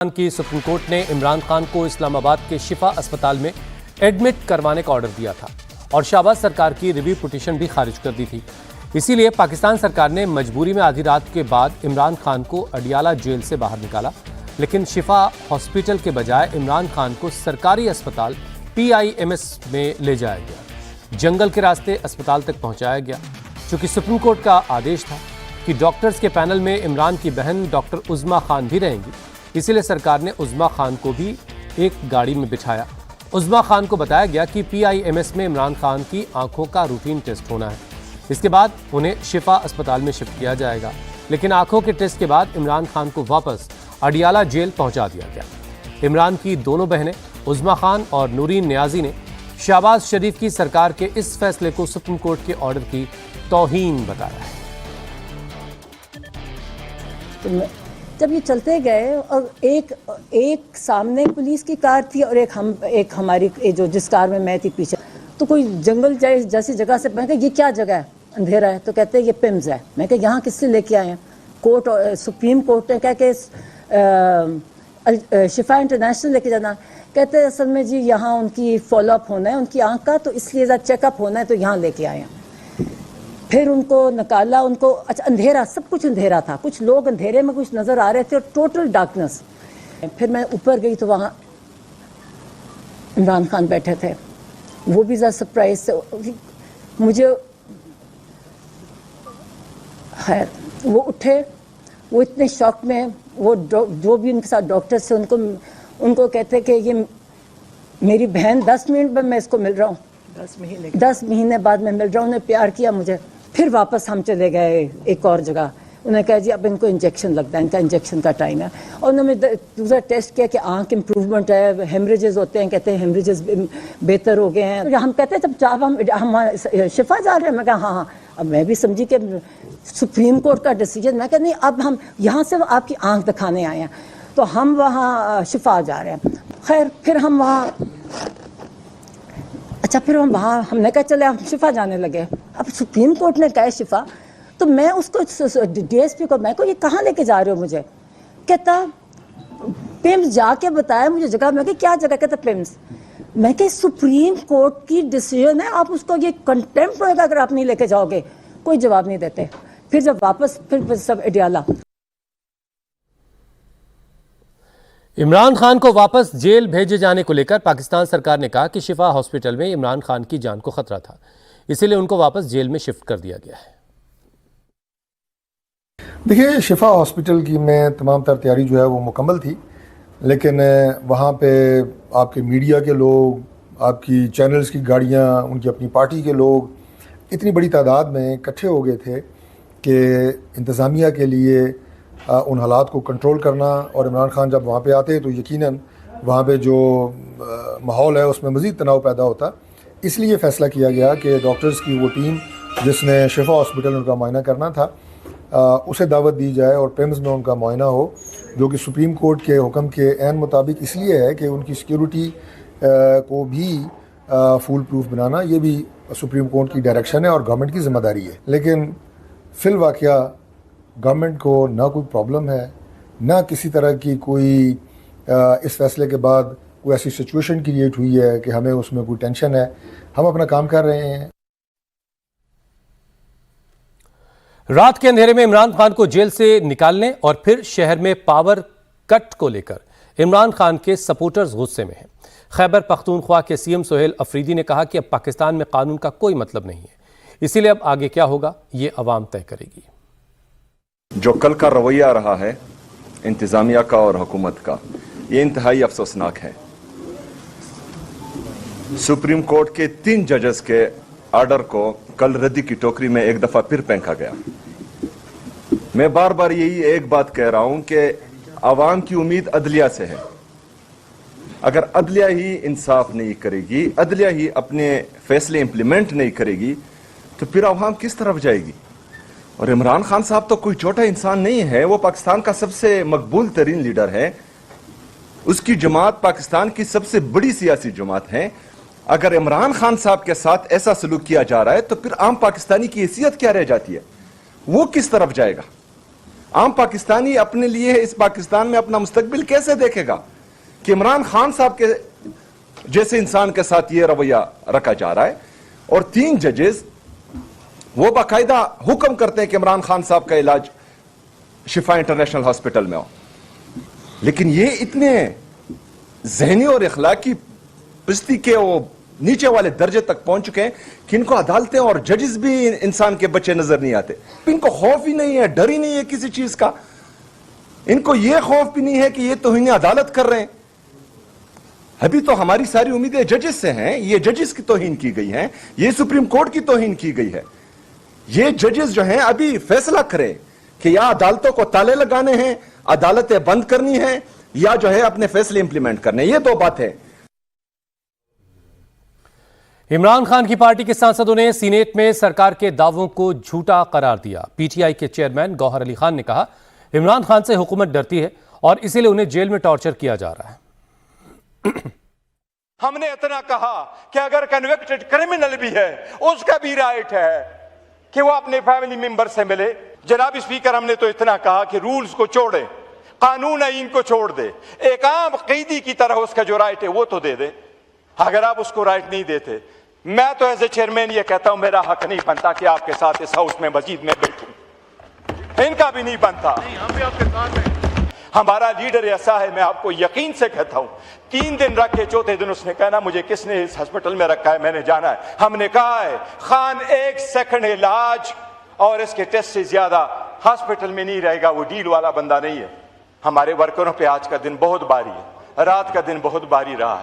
की supreme court ने इमरान खान को इस्लामाबाद के शिफा अस्पताल में एडमिट करवाने का ऑर्डर दिया था और शहबाज सरकार की रिव्यू पिटीशन भी खारिज कर दी थी। इसीलिए पाकिस्तान सरकार ने मजबूरी में आधी रात के बाद इमरान खान को अडियाला जेल से बाहर निकाला, लेकिन शिफा हॉस्पिटल के बजाय इमरान खान को सरकारी अस्पताल PIMS में ले जाया गया। जंगल के रास्ते अस्पताल तक पहुंचाया गया। चूंकि सुप्रीम कोर्ट का आदेश था कि डॉक्टर्स के पैनल में इमरान की बहन डॉक्टर उज़्मा खान भी रहेंगी, इसीलिए सरकार ने उज़्मा खान को भी एक गाड़ी में बिठाया। उज़्मा खान को बताया गया कि PIMS में इमरान खान की आंखों का रूटीन टेस्ट होना है। इसके बाद उन्हें शिफा अस्पताल में शिफ्ट किया जाएगा, लेकिन आंखों के टेस्ट के बाद इमरान खान को वापस अडियाला जेल पहुंचा दिया गया। इमरान की दोनों बहनें उज़्मा खान और नूरीन नियाजी ने शहबाज शरीफ की सरकार के इस फैसले को सुप्रीम कोर्ट के ऑर्डर की तौहीन बताया है। जब ये चलते गए और एक सामने पुलिस की कार थी और एक हमारी जो जिस कार में मैं थी पीछे, तो कोई जंगल जैसी जगह से, मैं कहा ये क्या जगह है, अंधेरा है, तो कहते हैं ये PIMS है। मैं कहा यहाँ किससे लेके आए हैं? कोर्ट, सुप्रीम कोर्ट ने कहा कि शिफा इंटरनेशनल लेके जाना। कहते हैं असल में जी यहाँ उनकी फॉलोअप होना है उनकी आँख का, तो इसलिए चेकअप होना है, तो यहाँ लेके आए हैं। फिर उनको निकाला, उनको अच्छा अंधेरा, सब कुछ अंधेरा था, कुछ लोग अंधेरे में कुछ नज़र आ रहे थे और टोटल डार्कनेस। फिर मैं ऊपर गई तो वहाँ इमरान खान बैठे थे, वो भी ज़रा सरप्राइज से मुझे, खैर वो उठे, वो इतने शॉक में, वो जो भी उनके साथ डॉक्टर्स थे उनको कहते कि ये मेरी बहन 10 मिनट में मैं इसको मिल रहा हूँ, 10 महीने बाद मैं मिल रहा हूँ, उन्हें प्यार किया मुझे। फिर वापस हम चले गए एक और जगह, उन्होंने कहा जी अब इनको इंजेक्शन लगता है, इनका इंजेक्शन का टाइम है। और उन्होंने दूसरा टेस्ट किया कि आंख इम्प्रूवमेंट है, हेमरेजेस होते हैं, कहते हैं हेमरेजेस बेहतर हो गए हैं। हम कहते हैं जब हम शिफा जा रहे हैं, मैं कहा हाँ। अब मैं भी समझी कि सुप्रीम कोर्ट का डिसीजन, मैं कहती नहीं, अब हम यहाँ से आपकी आंख दिखाने आए हैं, तो हम वहाँ शिफा जा रहे हैं। खैर फिर हम वहाँ, अच्छा फिर हम वहाँ, हमने कहा चले हम शिफा जाने लगे। अब सुप्रीम कोर्ट ने कहा शिफा, तो मैं उसको DSP को, मैं को ये कहाँ लेके जा रहे हो मुझे? कहता PIMS जाके बताया मुझे जगह। मैं क्या जगह? कहता PIMS। मैं कि सुप्रीम कोर्ट की डिसीजन है, आप उसको ये कंटेम्प्ट होगा अगर आप नहीं लेके जाओगे। कोई जवाब नहीं देते। फिर जब वापस फिर सब अडियाला। इमरान खान को वापस जेल भेजे जाने को लेकर पाकिस्तान सरकार ने कहा कि शिफा हॉस्पिटल में इमरान खान की जान को खतरा था, इसीलिए उनको वापस जेल में शिफ्ट कर दिया गया है। देखिए, शिफा हॉस्पिटल की में तमाम तर तैयारी जो है वो मुकम्मल थी, लेकिन वहाँ पे आपके मीडिया के लोग, आपकी चैनल्स की गाड़ियाँ, उनकी अपनी पार्टी के लोग इतनी बड़ी तादाद में इकट्ठे हो गए थे कि इंतज़ामिया के लिए उन हालात को कंट्रोल करना, और इमरान खान जब वहाँ पे आते तो यकीनन वहाँ पे जो माहौल है उसमें मज़ीद तनाव पैदा होता। इसलिए फ़ैसला किया गया कि डॉक्टर्स की वो टीम जिसने शिफा हॉस्पिटल में उनका मुआयना करना था, उसे दावत दी जाए और PIMS में उनका मुआयना हो, जो कि सुप्रीम कोर्ट के हुक्म के ऐन मुताबिक इसलिए है कि उनकी सिक्योरिटी को भी फुल प्रूफ बनाना, ये भी सुप्रीम कोर्ट की डायरेक्शन है और गवर्नमेंट की ज़िम्मेदारी है। लेकिन फिल वाक़या गवर्नमेंट को ना कोई प्रॉब्लम है, ना किसी तरह की कोई इस फैसले के बाद कोई ऐसी सिचुएशन क्रिएट हुई है कि हमें उसमें कोई टेंशन है। हम अपना काम कर रहे हैं। रात के अंधेरे में इमरान खान को जेल से निकालने और फिर शहर में पावर कट को लेकर इमरान खान के सपोर्टर्स गुस्से में हैं। खैबर पख्तूनख्वा के CM सोहेल अफरीदी ने कहा कि अब पाकिस्तान में कानून का कोई मतलब नहीं है, इसीलिए अब आगे क्या होगा ये अवाम तय करेगी। जो कल का रवैया रहा है इंतजामिया का और हुकूमत का, ये इंतहाई अफसोसनाक है। सुप्रीम कोर्ट के 3 जजेस के ऑर्डर को कल रद्दी की टोकरी में एक दफा फिर फेंका गया। मैं बार बार यही एक बात कह रहा हूं कि आवाम की उम्मीद अदलिया से है। अगर अदलिया ही इंसाफ नहीं करेगी, अदलिया ही अपने फैसले इंप्लीमेंट नहीं करेगी, तो फिर आवाम किस तरफ जाएगी? और इमरान खान साहब तो कोई छोटा इंसान नहीं है, वो पाकिस्तान का सबसे मकबूल तरीन लीडर है। उसकी जमात पाकिस्तान की सबसे बड़ी सियासी जमात है। अगर इमरान खान साहब के साथ ऐसा सलूक किया जा रहा है तो फिर आम पाकिस्तानी की हैसियत क्या रह जाती है? वो किस तरफ जाएगा? आम पाकिस्तानी अपने लिए इस पाकिस्तान में अपना मुस्तकबिल कैसे देखेगा कि इमरान खान साहब के जैसे इंसान के साथ ये रवैया रखा जा रहा है। और 3 जजेस वो बाकायदा हुक्म करते हैं कि इमरान खान साहब का इलाज शिफा इंटरनेशनल हॉस्पिटल में हो, लेकिन ये इतने ज़हनी और इखलाकी पिस्ती के वो नीचे वाले दर्जे तक पहुंच चुके हैं कि इनको अदालतें और जजेस भी इंसान के बच्चे नजर नहीं आते। इनको खौफ ही नहीं है, डर ही नहीं है किसी चीज का। इनको यह खौफ भी नहीं है कि ये तौहीन अदालत कर रहे हैं। अभी तो हमारी सारी उम्मीदें जजेस से हैं। ये जजेस की तौहीन की गई है, ये सुप्रीम कोर्ट की तौहीन की गई है। ये जजेस जो हैं अभी फैसला करें कि या अदालतों को ताले लगाने हैं, अदालतें बंद करनी है, या जो है अपने फैसले इंप्लीमेंट करने। ये 2 बात है। इमरान खान की पार्टी के सांसदों ने सीनेट में सरकार के दावों को झूठा करार दिया। पीटीआई के चेयरमैन गौहर अली खान ने कहा, इमरान खान से हुकूमत डरती है और इसीलिए उन्हें जेल में टॉर्चर किया जा रहा है। हमने इतना कहा कि अगर कन्विक्टेड क्रिमिनल भी है उसका भी राइट है कि वो अपने फैमिली मेंबर से मिले। जनाब स्पीकर, हमने तो इतना कहा कि रूल्स को छोड़े, कानून आईन को छोड़ दे, एक आम कैदी की तरह उसका जो राइट है वो तो दे दे। अगर आप उसको राइट नहीं देते, मैं तो एज ए चेयरमैन ये कहता हूं मेरा हक नहीं बनता कि आपके साथ इस हाउस में मस्जिद में बैठूं। इनका भी नहीं बनता। हम भी आपके साथ हैं। हमारा लीडर ऐसा है, मैं आपको यकीन से कहता हूं, 3 दिन रखे, चौथे दिन उसने कहना मुझे किसने इस हॉस्पिटल में रखा है, मैंने जाना है। हमने कहा है खान 1 सेकंड इलाज और इसके टेस्ट से ज्यादा हॉस्पिटल में नहीं रहेगा। वो डील वाला बंदा नहीं है। हमारे वर्करों पे आज का दिन बहुत भारी है, रात का दिन बहुत भारी रहा है।